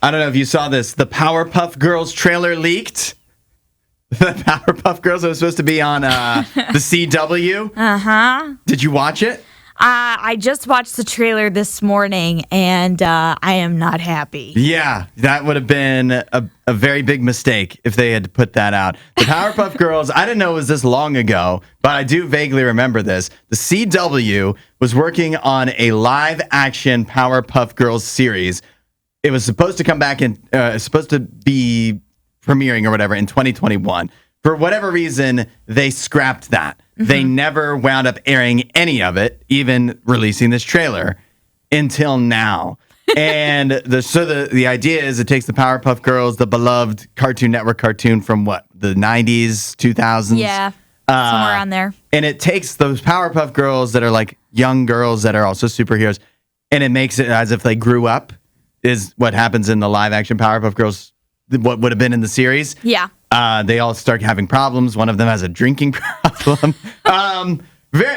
I don't know if you saw this. The Powerpuff Girls trailer leaked. The Powerpuff Girls that was supposed to be on the CW. Uh-huh. Did you watch it? I just watched the trailer this morning, and I am not happy. Yeah, that would have been a very big mistake if they had put that out. The Powerpuff Girls, I didn't know it was this long ago, but I do vaguely remember this. The CW was working on a live-action Powerpuff Girls series. It was supposed to come back in, supposed to be premiering or whatever in 2021. For whatever reason, they scrapped that. Mm-hmm. They never wound up airing any of it, even releasing this trailer until now. And the idea is it takes the Powerpuff Girls, the beloved Cartoon Network cartoon from the 90s, 2000s? Yeah, somewhere on there. And it takes those Powerpuff Girls that are like young girls that are also superheroes, and it makes it as if they grew up, is what happens in the live action Powerpuff Girls, what would have been in the series. Yeah. They all start having problems. One of them has a drinking problem.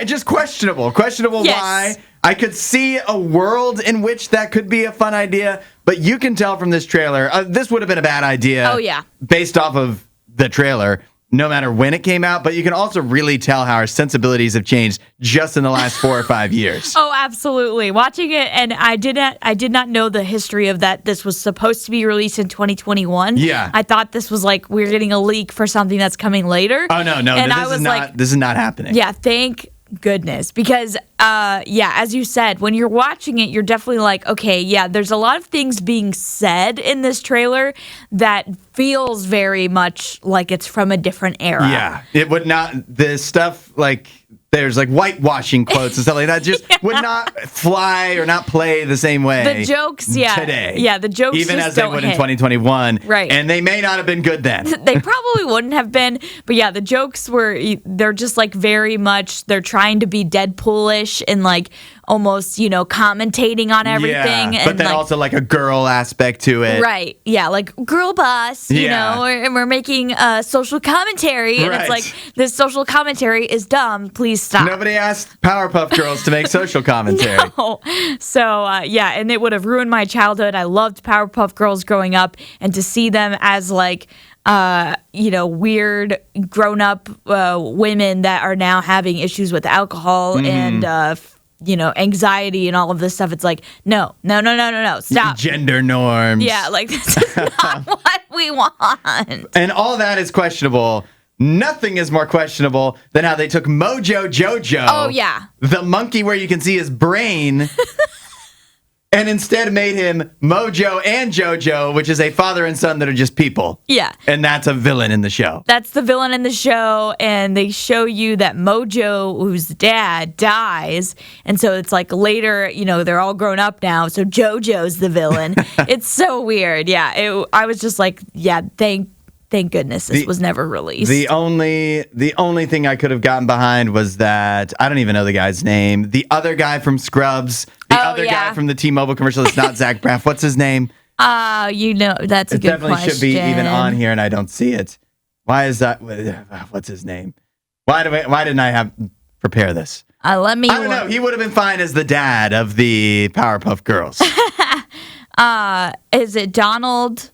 Just questionable. Questionable yes. Why. I could see a world in which that could be a fun idea, but you can tell from this trailer, this would have been a bad idea. Oh, yeah. Based off of the trailer, no matter when it came out, but you can also really tell how our sensibilities have changed just in the last 4 or 5 years. Oh, absolutely. Watching it, and I did not know the history of that. This was supposed to be released in 2021. Yeah. I thought this was like we're getting a leak for something that's coming later. Oh, no. And This is not happening. Yeah, thank goodness. Because, as you said, when you're watching it, you're definitely like, okay, yeah, there's a lot of things being said in this trailer that feels very much like it's from a different era. Yeah, it would not, the stuff like, there's like whitewashing quotes and stuff like that just would not fly or not play the same way. The jokes, today. Yeah, the jokes even just as they don't would hit. in 2021. Right. And they may not have been good then. They probably wouldn't have been, but yeah, the jokes they're just like very much, they're trying to be Deadpoolish and like almost, commentating on everything. Yeah, but then also like a girl aspect to it. Right. Yeah, like girl boss, and we're making a social commentary. And it's like, this social commentary is dumb. Please stop. Nobody asked Powerpuff Girls to make social commentary. No. So, and it would have ruined my childhood. I loved Powerpuff Girls growing up, and to see them as like, weird grown-up women that are now having issues with alcohol and anxiety and all of this stuff. It's like, no, stop. Gender norms. Yeah, like this is not what we want. And all that is questionable. Nothing is more questionable than how they took Mojo Jojo. Oh, yeah. The monkey where you can see his brain. And instead made him Mojo and Jojo, which is a father and son that are just people. Yeah. And that's a villain in the show. That's the villain in the show, and they show you that Mojo, whose dad, dies, and so it's like later, they're all grown up now, so Jojo's the villain. It's so weird. Yeah, I was just like, yeah, thank goodness this was never released. The only thing I could have gotten behind was that, I don't even know the guy's name, the other guy from Scrubs, guy from the T-Mobile commercial, it's not Zach Braff. What's his name? That's a good question. It definitely should be even on here, and I don't see it. Why is that? What's his name? Why didn't I prepare this? I don't know. He would have been fine as the dad of the Powerpuff Girls. Is it Donald?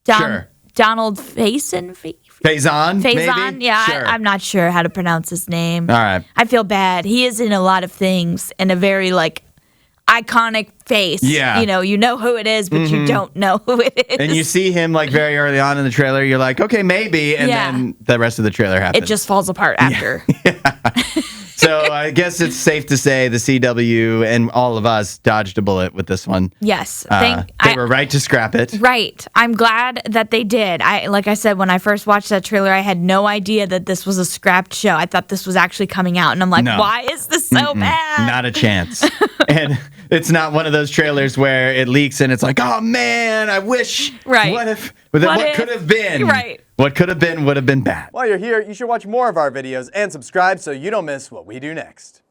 Sure. Donald Faison? Faison, maybe? Yeah, sure. I'm not sure how to pronounce his name. All right. I feel bad. He is in a lot of things and a very, iconic face. Yeah. You know who it is, but you don't know who it is. And you see him, very early on in the trailer. You're like, okay, maybe. And then the rest of the trailer happens. It just falls apart after. Yeah. So I guess it's safe to say the CW and all of us dodged a bullet with this one. Yes. They were right to scrap it. Right. I'm glad that they did. Like I said, when I first watched that trailer, I had no idea that this was a scrapped show. I thought this was actually coming out. And I'm like, why is this so bad? Not a chance. And it's not one of those trailers where it leaks and it's like, oh, man, I wish. Right. What could have been? Right. What could have been would have been bad. While you're here, you should watch more of our videos and subscribe so you don't miss what we do next.